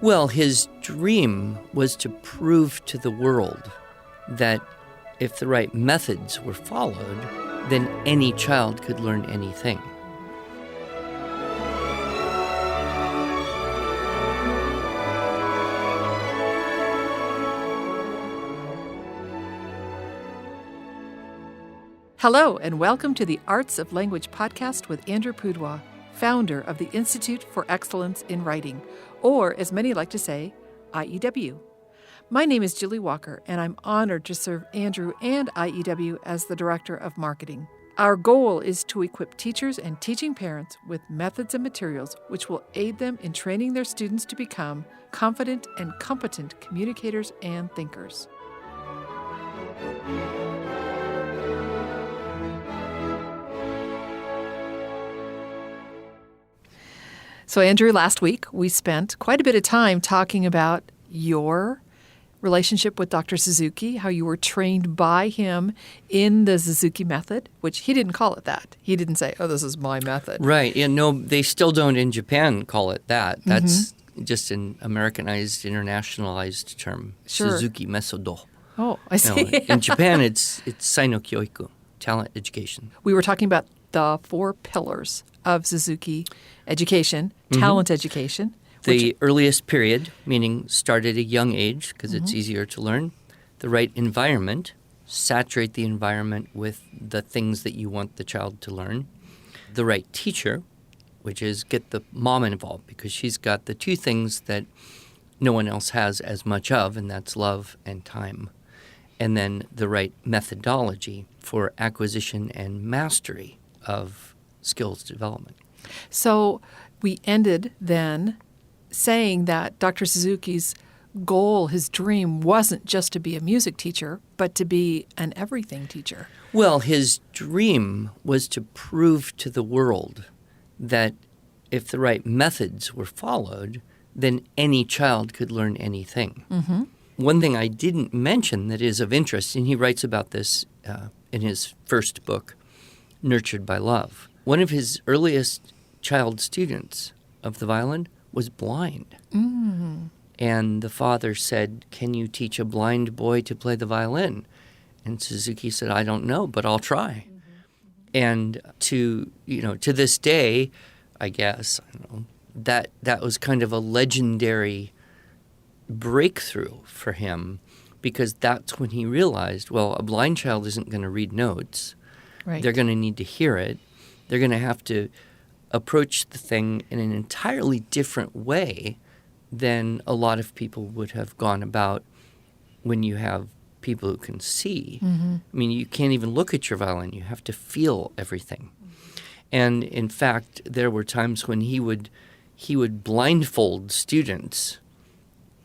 Well, his dream was to prove to the world that if the right methods were followed, then any child could learn anything. Hello, and welcome to the Arts of Language podcast with Andrew Pudewa, founder of the Institute for Excellence in Writing, or as many like to say, IEW. My name is Julie Walker, and I'm honored to serve Andrew and IEW as the Director of Marketing. Our goal is to equip teachers and teaching parents with methods and materials which will aid them in training their students to become confident and competent communicators and thinkers. So, Andrew, last week we spent quite a bit of time talking about your relationship with Dr. Suzuki, how you were trained by him in the Suzuki method, which he didn't call it that. He didn't say, oh, this is my method. Right. Yeah, no, they still don't in Japan call it that. That's just an Americanized, internationalized term. Sure. Suzuki Mesodo. Oh, I see. No, in Japan, it's Saino Kyoiku, talent education. We were talking about the 4 pillars of Suzuki education, talent education. The earliest period, meaning start at a young age because it's easier to learn. The right environment, saturate the environment with the things that you want the child to learn. The right teacher, which is get the mom involved because she's got the 2 things that no one else has as much of, and that's love and time. And then the right methodology for acquisition and mastery of skills development. So we ended then saying that Dr. Suzuki's goal, his dream, wasn't just to be a music teacher, but to be an everything teacher. Well, his dream was to prove to the world that if the right methods were followed, then any child could learn anything. One thing I didn't mention that is of interest, and he writes about this in his first book, Nurtured by Love. One of his earliest child students of the violin was blind. And the father said, can you teach a blind boy to play the violin? And Suzuki said, I don't know, but I'll try. And to this day, I guess, I don't know, that was kind of a legendary breakthrough for him because that's when he realized, well, a blind child isn't going to read notes. Right. They're going to need to hear it. They're going to have to approach the thing in an entirely different way than a lot of people would have gone about when you have people who can see. I mean, you can't even look at your violin. You have to feel everything. And in fact, there were times when he would blindfold students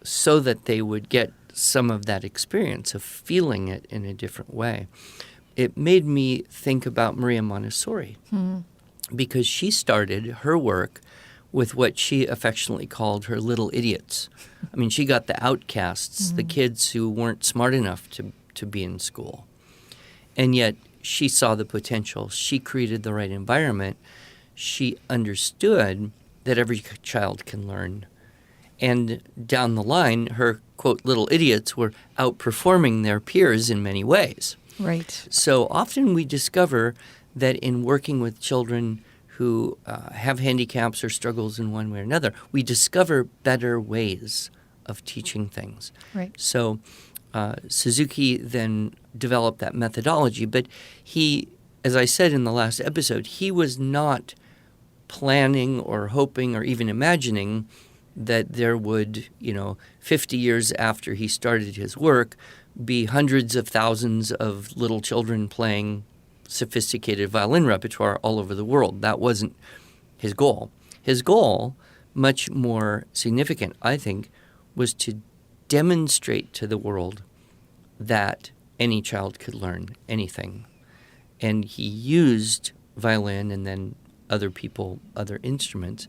so that they would get some of that experience of feeling it in a different way. It made me think about Maria Montessori because she started her work with what she affectionately called her little idiots. I mean, she got the outcasts, the kids who weren't smart enough to be in school. And yet she saw the potential. She created the right environment. She understood that every child can learn. And down the line, her, quote, little idiots were outperforming their peers in many ways. Right. So often we discover that in working with children who have handicaps or struggles in one way or another, we discover better ways of teaching things. Right. So Suzuki then developed that methodology, but he, as I said in the last episode, he was not planning or hoping or even imagining that there would, 50 years after he started his work, be hundreds of thousands of little children playing sophisticated violin repertoire all over the world. That wasn't his goal. His goal, much more significant, I think, was to demonstrate to the world that any child could learn anything. And he used violin and then other instruments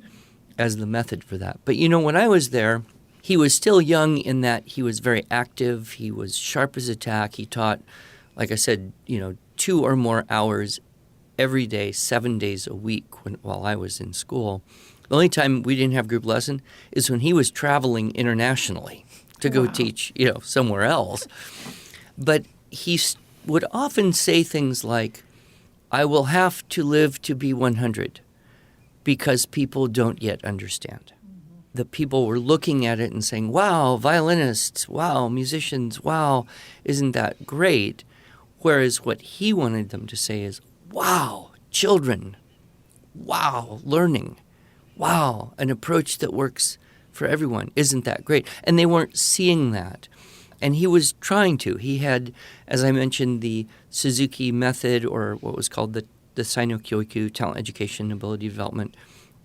as the method for that. But, when I was there, he was still young in that he was very active. He was sharp as a tack. He taught, like I said, 2 or more hours every day, 7 days a week while I was in school. The only time we didn't have group lesson is when he was traveling internationally to go teach, somewhere else. But he would often say things like, I will have to live to be 100 because people don't yet understand. The people were looking at it and saying, wow, violinists, wow, musicians, wow, isn't that great? Whereas what he wanted them to say is, wow, children, wow, learning, wow, an approach that works for everyone, isn't that great? And they weren't seeing that. And he was trying to. He had, as I mentioned, the Suzuki method, or what was called the Saino Kyoiku, talent education, ability development,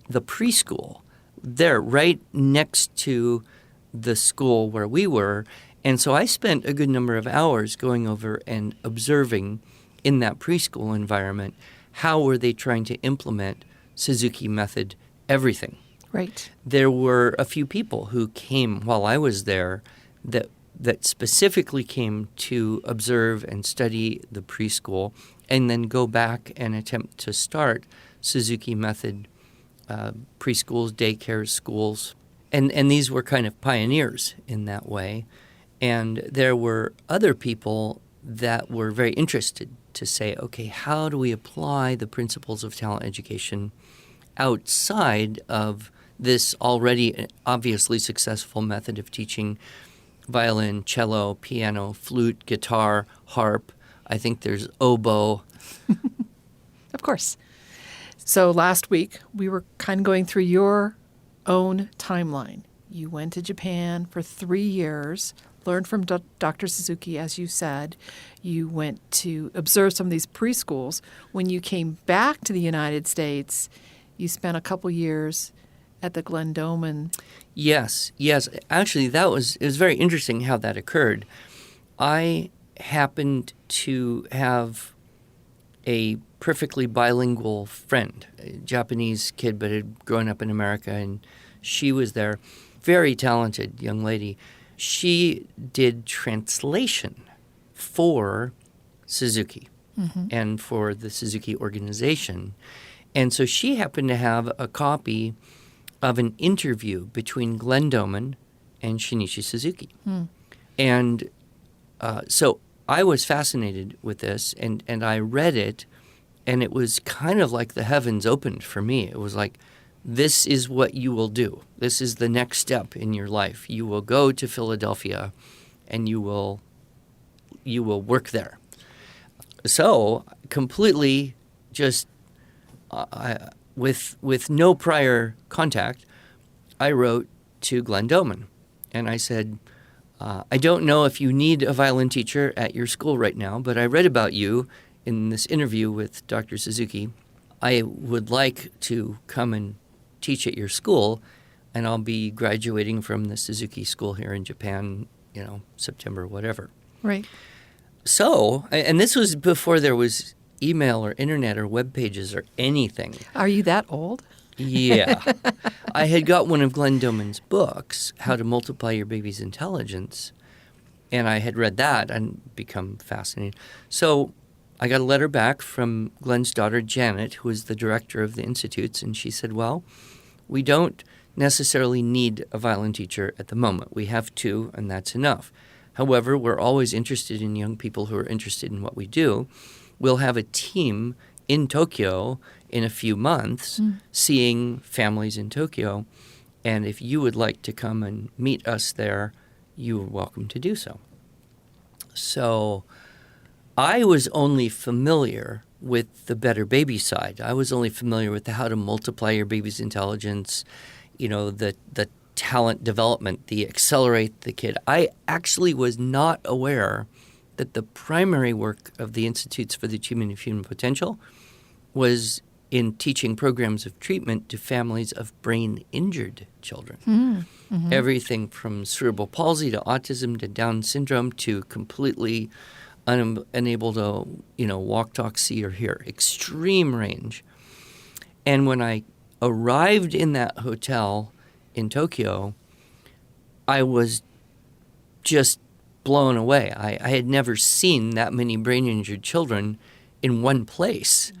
the preschool, there right next to the school where we were. And so I spent a good number of hours going over and observing in that preschool environment, how were they trying to implement Suzuki method everything. Right. There were a few people who came while I was there that specifically came to observe and study the preschool and then go back and attempt to start Suzuki method preschools, daycares, schools. And these were kind of pioneers in that way. And there were other people that were very interested to say, okay, how do we apply the principles of talent education outside of this already obviously successful method of teaching violin, cello, piano, flute, guitar, harp. I think there's oboe. Of course. So last week, we were kind of going through your own timeline. You went to Japan for 3 years, learned from Dr. Suzuki, as you said. You went to observe some of these preschools. When you came back to the United States, you spent a couple years at the Glendoman. Yes. Actually, it was very interesting how that occurred. I happened to have a perfectly bilingual friend, a Japanese kid, but had grown up in America, and she was there. Very talented young lady. She did translation for Suzuki and for the Suzuki organization. And so she happened to have a copy of an interview between Glendoman and Shinichi Suzuki. And so I was fascinated with this, and I read it, and it was kind of like the heavens opened for me. It was like, this is what you will do. This is the next step in your life. You will go to Philadelphia, and you will work there. So completely just with no prior contact, I wrote to Glendoman, and I said, I don't know if you need a violin teacher at your school right now, but I read about you in this interview with Dr. Suzuki. I would like to come and teach at your school, and I'll be graduating from the Suzuki school here in Japan, September, whatever. Right. So, and this was before there was email or internet or web pages or anything. Are you that old? Yeah. I had got one of Glendoman's books, How to Multiply Your Baby's Intelligence, and I had read that and become fascinated. So I got a letter back from Glen's daughter, Janet, who is the director of the institutes, and she said, well, we don't necessarily need a violin teacher at the moment. We have 2, and that's enough. However, we're always interested in young people who are interested in what we do. We'll have a team in Tokyo in a few months, seeing families in Tokyo. And if you would like to come and meet us there, you are welcome to do so. So I was only familiar with the Better Baby side. I was only familiar with the how to multiply your baby's intelligence, the talent development, the accelerate the kid. I actually was not aware that the primary work of the Institutes for the Achievement of Human Potential was in teaching programs of treatment to families of brain-injured children. Everything from cerebral palsy to autism to Down syndrome to completely unable to, walk, talk, see, or hear. Extreme range. And when I arrived in that hotel in Tokyo, I was just blown away. I had never seen that many brain-injured children in one place.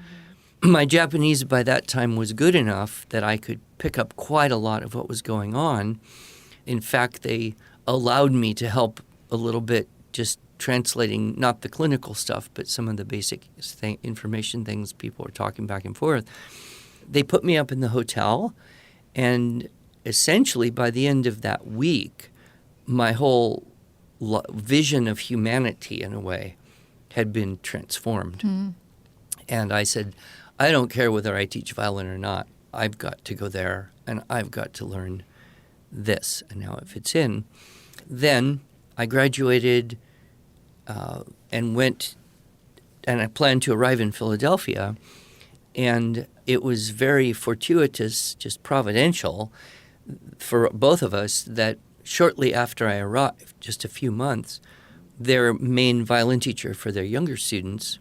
my Japanese by that time was good enough that I could pick up quite a lot of what was going on. In fact, they allowed me to help a little bit just translating not the clinical stuff, but some of the basic information things people were talking back and forth. They put me up in the hotel, and essentially by the end of that week, my whole vision of humanity, in a way, had been transformed. And I said, I don't care whether I teach violin or not. I've got to go there, and I've got to learn this and how it fits in. Then I graduated and went, and I planned to arrive in Philadelphia, and it was very fortuitous, just providential, for both of us that shortly after I arrived, just a few months, their main violin teacher for their younger students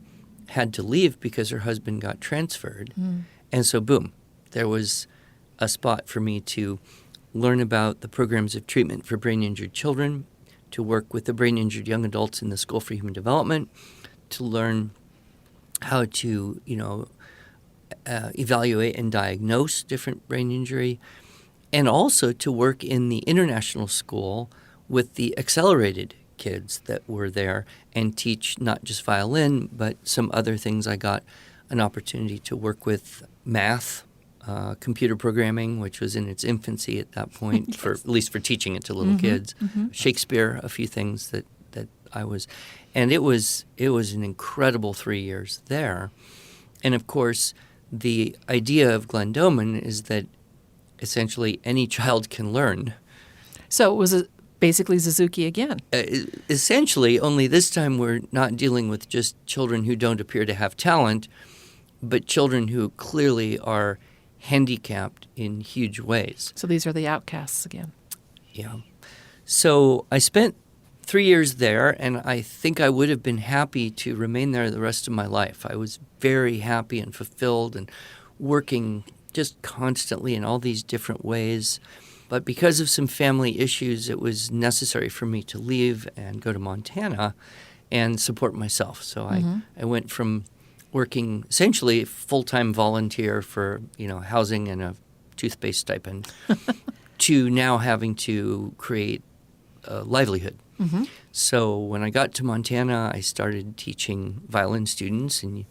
had to leave because her husband got transferred. And so, boom, there was a spot for me to learn about the programs of treatment for brain-injured children, to work with the brain-injured young adults in the School for Human Development, to learn how to, evaluate and diagnose different brain injury, and also to work in the international school with the accelerated kids that were there and teach not just violin, but some other things. I got an opportunity to work with math, computer programming, which was in its infancy at that point, Yes. for at least for teaching it to little kids. Shakespeare, a few things that I was, and it was an incredible 3 years there. And of course, the idea of Glendoman is that essentially any child can learn. So it was basically Suzuki again. Essentially, only this time we're not dealing with just children who don't appear to have talent, but children who clearly are handicapped in huge ways. So these are the outcasts again. Yeah. So I spent 3 years there, and I think I would have been happy to remain there the rest of my life. I was very happy and fulfilled and working just constantly in all these different ways. But because of some family issues, it was necessary for me to leave and go to Montana and support myself. So I went from working essentially full-time volunteer for, housing and a toothpaste stipend to now having to create a livelihood. So when I got to Montana, I started teaching violin students and,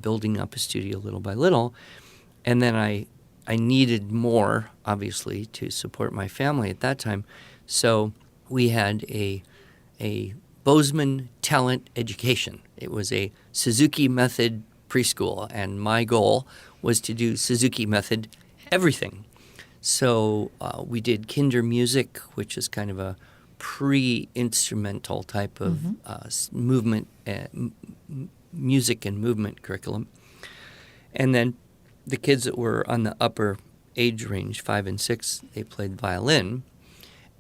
building up a studio little by little. And then I needed more, obviously, to support my family at that time. So we had a Bozeman talent education. It was a Suzuki method preschool, and my goal was to do Suzuki method everything. So we did kinder music, which is kind of a pre-instrumental type of movement, music and movement curriculum. And then the kids that were on the upper age range, 5 and 6, they played violin.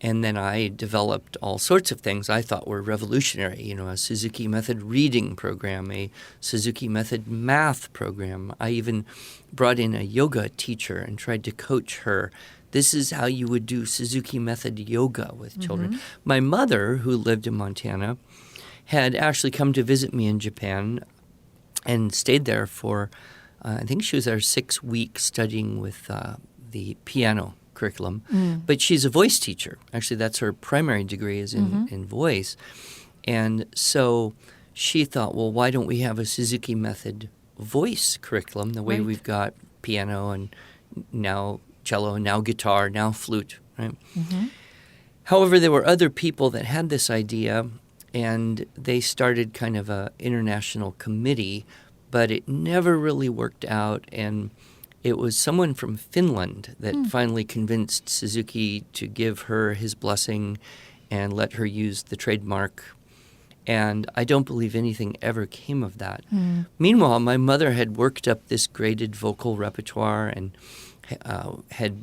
And then I developed all sorts of things I thought were revolutionary, a Suzuki method reading program, a Suzuki method math program. I even brought in a yoga teacher and tried to coach her. This is how you would do Suzuki method yoga with children. My mother, who lived in Montana, had actually come to visit me in Japan and stayed there for, I think she was there 6 weeks studying with the piano curriculum. But she's a voice teacher. Actually, that's her primary degree is in voice. And so she thought, well, why don't we have a Suzuki method voice curriculum the way we've got piano and now cello, now guitar, now flute, right? However, there were other people that had this idea, and they started kind of an international committee, but it never really worked out. And it was someone from Finland that finally convinced Suzuki to give her his blessing and let her use the trademark. And I don't believe anything ever came of that. Meanwhile, my mother had worked up this graded vocal repertoire and had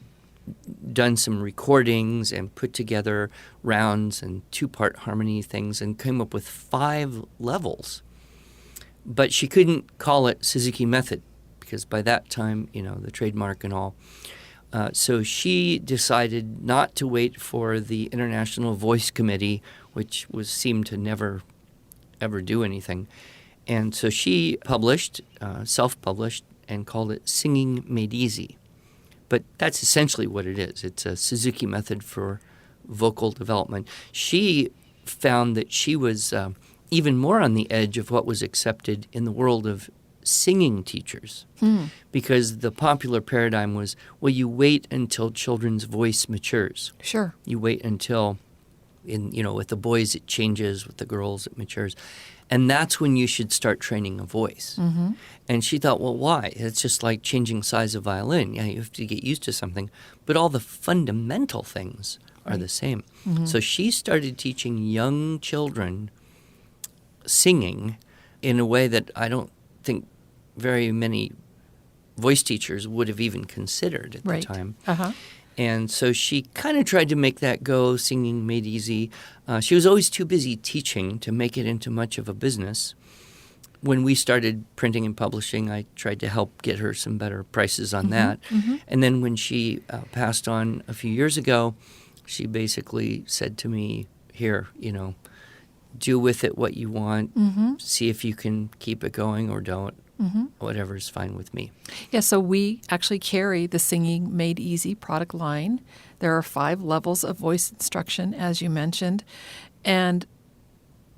done some recordings and put together rounds and 2-part harmony things and came up with 5 levels. But she couldn't call it Suzuki method because by that time, the trademark and all. So she decided not to wait for the International Voice Committee, which seemed to never, ever do anything. And so she published, self-published, and called it Singing Made Easy. But that's essentially what it is. It's a Suzuki method for vocal development. She found that she was even more on the edge of what was accepted in the world of singing teachers, because the popular paradigm was, well, you wait until children's voice matures. Sure. You wait until, with the boys it changes, with the girls it matures. And that's when you should start training a voice. Mm-hmm. And she thought, well, why? It's just like changing size of violin. Yeah, you have to get used to something. But all the fundamental things are the same. Mm-hmm. So she started teaching young children singing in a way that I don't think very many voice teachers would have even considered at the time. Uh-huh. And so she kind of tried to make that go, Singing Made Easy. She was always too busy teaching to make it into much of a business. When we started printing and publishing, I tried to help get her some better prices on that. Mm-hmm. And then when she passed on a few years ago, she basically said to me, here, do with it what you want. Mm-hmm. See if you can keep it going or don't. Mm-hmm. Whatever's fine with me. Yeah, so we actually carry the Singing Made Easy product line. There are 5 levels of voice instruction, as you mentioned. And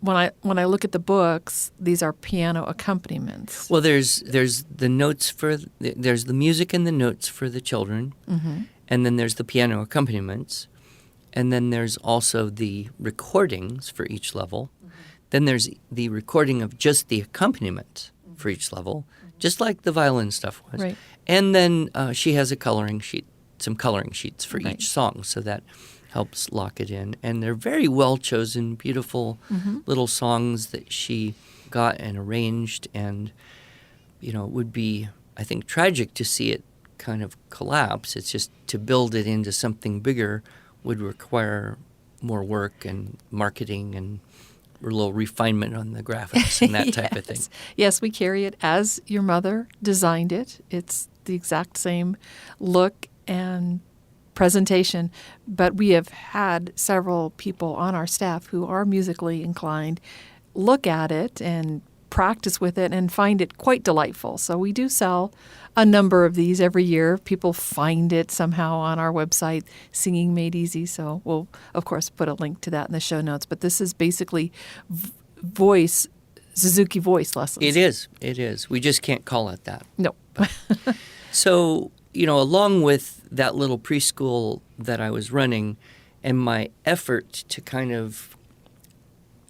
when I look at the books, these are piano accompaniments. Well, there's the notes there's the music and the notes for the children, Mm-hmm. and then there's the piano accompaniments, and then there's also the recordings for each level. Mm-hmm. Then there's the recording of just the accompaniment for each level, just like the violin stuff was. Right. And then she has a coloring sheet, some coloring sheets for Right. each song, so that helps lock it in. And they're very well-chosen, beautiful little songs that she got and arranged. And, it would be, I think, tragic to see it kind of collapse. It's just to build it into something bigger would require more work and marketing and a little refinement on the graphics and that type of thing. Yes, we carry it as your mother designed it. It's the exact same look and presentation, but we have had several people on our staff who are musically inclined look at it and practice with it and find it quite delightful. So we do sell a number of these every year. People find it somehow on our website, Singing Made Easy. So we'll, of course, put a link to that in the show notes. But this is basically Suzuki voice lessons. It is. We just can't call it that. No. So, along with that little preschool that I was running and my effort to kind of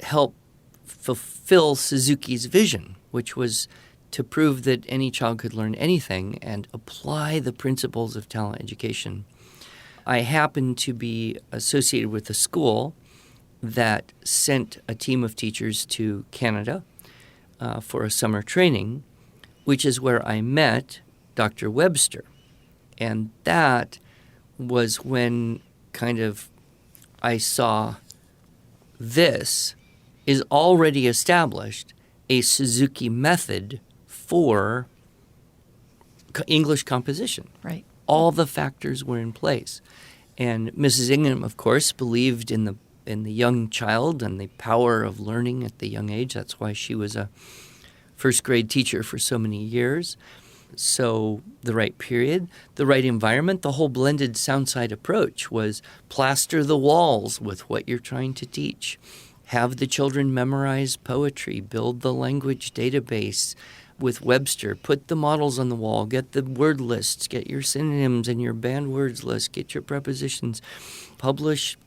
help fulfill Suzuki's vision, which was to prove that any child could learn anything and apply the principles of talent education, I happened to be associated with a school that sent a team of teachers to Canada for a summer training, which is where I met Dr. Webster. And that was when kind of I saw this is already established, a Suzuki method for English composition. Right. All the factors were in place. And Mrs. Ingham, of course, believed in the young child and the power of learning at the young age. That's why she was a first grade teacher for so many years. So the right period, the right environment, the whole blended sound-side approach was plaster the walls with what you're trying to teach. Have the children memorize poetry, build the language database with Webster, put the models on the wall, get the word lists, get your synonyms and your banned words list, get your prepositions, publish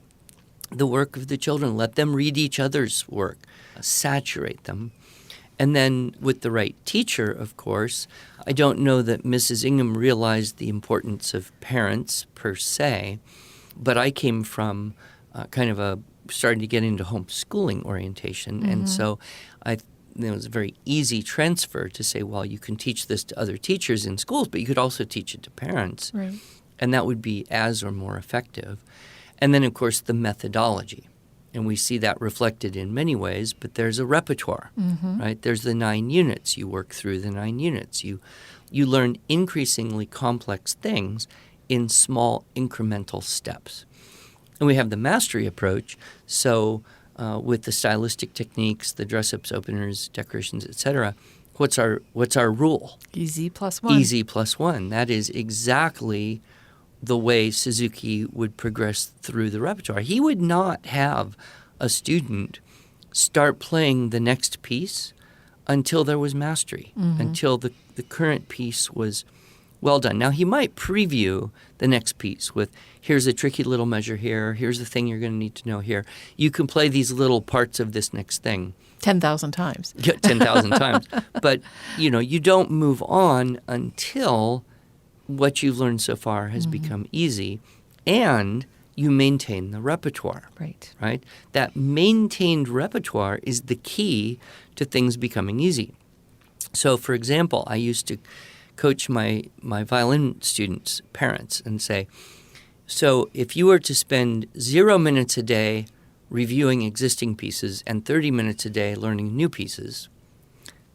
the work of the children, let them read each other's work, saturate them. And then with the right teacher, of course, I don't know that Mrs. Ingham realized the importance of parents per se, but I came from kind of starting to get into homeschooling orientation. Mm-hmm. And so it was a very easy transfer to say, well, you can teach this to other teachers in schools, but you could also teach it to parents. Right. And that would be as or more effective. And then, of course, the methodology. And we see that reflected in many ways, but there's a repertoire, right? There's the 9 units. You work through the 9 units. You learn increasingly complex things in small incremental steps. And we have the mastery approach. So with the stylistic techniques, the dress-ups, openers, decorations, etc., what's our rule? Easy plus one. Easy plus one. That is exactly the way Suzuki would progress through the repertoire. He would not have a student start playing the next piece until there was mastery, until the current piece was well done. Now, he might preview the next piece with, here's a tricky little measure here, here's the thing you're going to need to know here. You can play these little parts of this next thing. 10,000 times. Yeah, 10,000 times. But, you don't move on until what you've learned so far has become easy and you maintain the repertoire. Right? That maintained repertoire is the key to things becoming easy. So, for example, I used to coach my violin students' parents and say, so if you were to spend 0 minutes a day reviewing existing pieces and 30 minutes a day learning new pieces,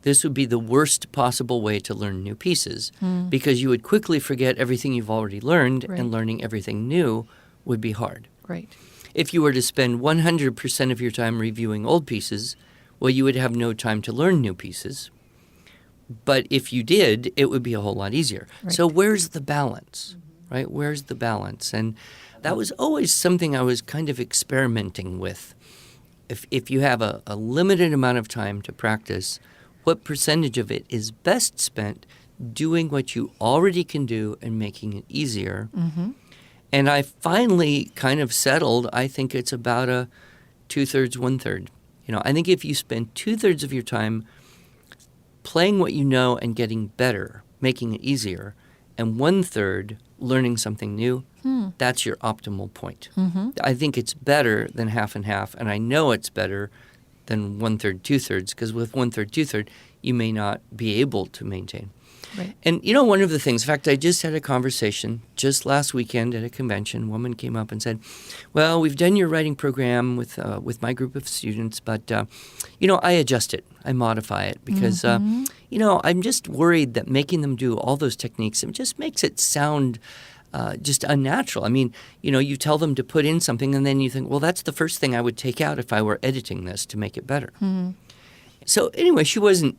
this would be the worst possible way to learn new pieces because you would quickly forget everything you've already learned and learning everything new would be hard. Right. If you were to spend 100% of your time reviewing old pieces, well, you would have no time to learn new pieces. But if you did, it would be a whole lot easier. Right. So where's the balance, right? Where's the balance? And that was always something I was kind of experimenting with. If you have a limited amount of time to practice, what percentage of it is best spent doing what you already can do and making it easier? And I finally kind of settled, I think it's about a 2/3, 1/3. I think if you spend 2/3 of your time playing what you know and getting better, making it easier, and 1/3 learning something new, that's your optimal point. I think it's better than half and half, and I know it's better than 1/3, 2/3, because with 1/3, 2/3, you may not be able to maintain. Right. And one of the things, in fact, I just had a conversation just last weekend at a convention. A woman came up and said, well, we've done your writing program with my group of students, but, I adjust it. I modify it because, I'm just worried that making them do all those techniques, it just makes it sound just unnatural. I mean, you tell them to put in something and then you think, well, that's the first thing I would take out if I were editing this to make it better. So anyway, she wasn't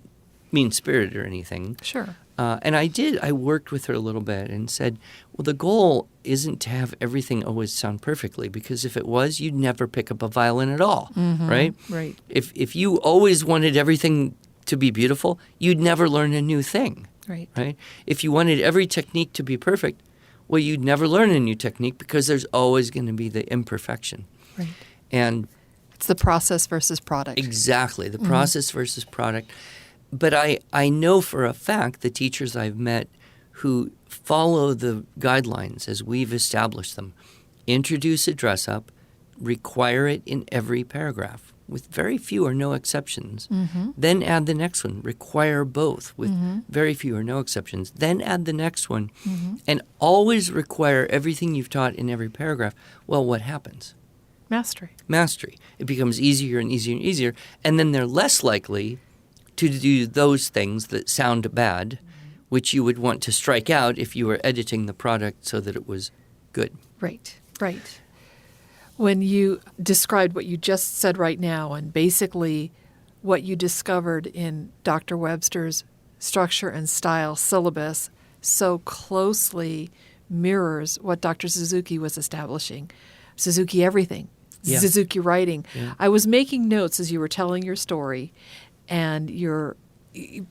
mean-spirited or anything. Sure. And I worked with her a little bit and said, well, the goal isn't to have everything always sound perfectly, because if it was, you'd never pick up a violin at all, right? Right. If you always wanted everything to be beautiful, you'd never learn a new thing, right? If you wanted every technique to be perfect, well, you'd never learn a new technique because there's always going to be the imperfection. Right. And it's the process versus product. Exactly, the process versus product. But I know for a fact the teachers I've met who follow the guidelines as we've established them, introduce a dress-up, require it in every paragraph with very few or no exceptions, then add the next one, require both with very few or no exceptions, then add the next one, and always require everything you've taught in every paragraph. Well, what happens? Mastery. It becomes easier and easier and easier, and then they're less likely to do those things that sound bad, which you would want to strike out if you were editing the product so that it was good. Right. When you described what you just said right now, and basically what you discovered in Dr. Webster's structure and style syllabus so closely mirrors what Dr. Suzuki was establishing. Suzuki everything. Yeah. Suzuki writing. Yeah. I was making notes as you were telling your story, and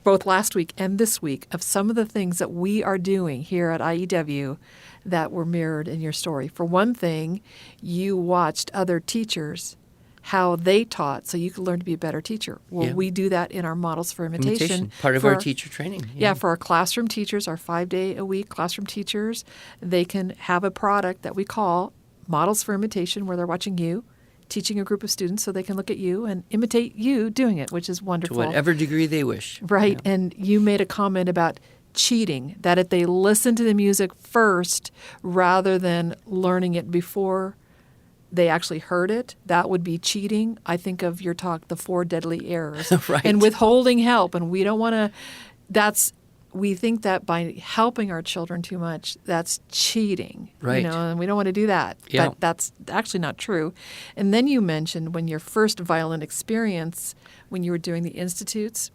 both last week and this week, of some of the things that we are doing here at IEW that were mirrored in your story. For one thing, you watched other teachers, how they taught, so you could learn to be a better teacher. Well, we do that in our Models for Imitation. Part of our teacher training. Yeah, for our classroom teachers, our 5-day-a-week classroom teachers, they can have a product that we call Models for Imitation, where they're watching you, teaching a group of students so they can look at you and imitate you doing it, which is wonderful. To whatever degree they wish. Right. Yeah. And you made a comment about cheating, that if they listen to the music first rather than learning it before they actually heard it, that would be cheating. I think of your talk, The 4 Deadly Errors. Right. And withholding help. And we don't want to, we think that by helping our children too much, that's cheating. Right. And we don't want to do that. Yeah. But that's actually not true. And then you mentioned when your first violin experience, when you were doing the institutes,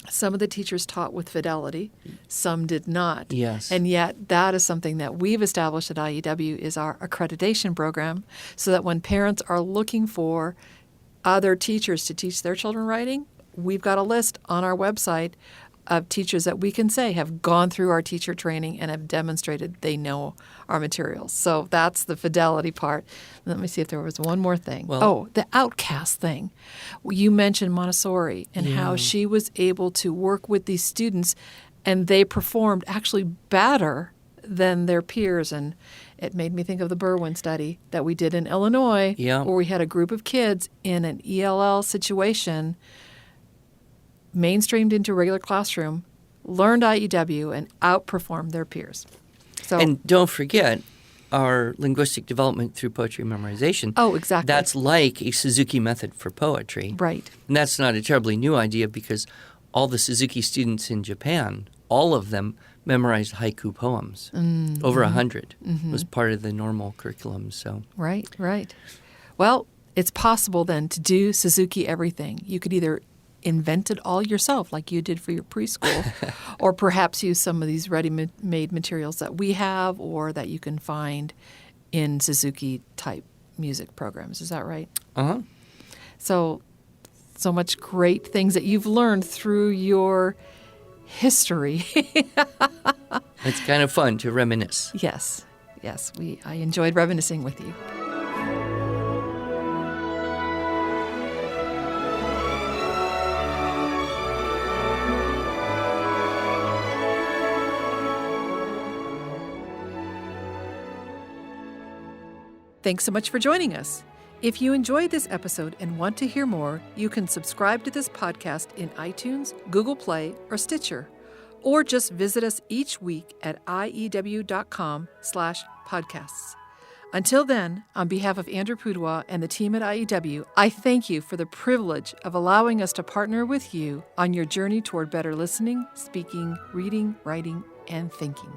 Some of the teachers taught with fidelity, some did not. Yes. And yet that is something that we've established at IEW is our accreditation program, so that when parents are looking for other teachers to teach their children writing, we've got a list on our website of teachers that we can say have gone through our teacher training and have demonstrated they know our materials. So that's the fidelity part. Let me see if there was one more thing. Well, the outcast thing. You mentioned Montessori and how she was able to work with these students and they performed actually better than their peers. And it made me think of the Berwyn study that we did in Illinois, where we had a group of kids in an ELL situation mainstreamed into a regular classroom, learned IEW, and outperformed their peers. So, and don't forget our linguistic development through poetry memorization. Oh, exactly. That's like a Suzuki method for poetry. Right. And that's not a terribly new idea because all the Suzuki students in Japan, all of them memorized haiku poems. Over 100 was part of the normal curriculum. So Right. Well, it's possible then to do Suzuki everything. You could either invent it all yourself like you did for your preschool, or perhaps use some of these ready-made materials that we have or that you can find in Suzuki-type music programs. Is that right? Uh-huh. So much great things that you've learned through your history. It's kind of fun to reminisce. Yes. I enjoyed reminiscing with you. Thanks so much for joining us. If you enjoyed this episode and want to hear more, you can subscribe to this podcast in iTunes, Google Play, or Stitcher, or just visit us each week at iew.com/podcasts. Until then, on behalf of Andrew Pudewa and the team at IEW, I thank you for the privilege of allowing us to partner with you on your journey toward better listening, speaking, reading, writing, and thinking.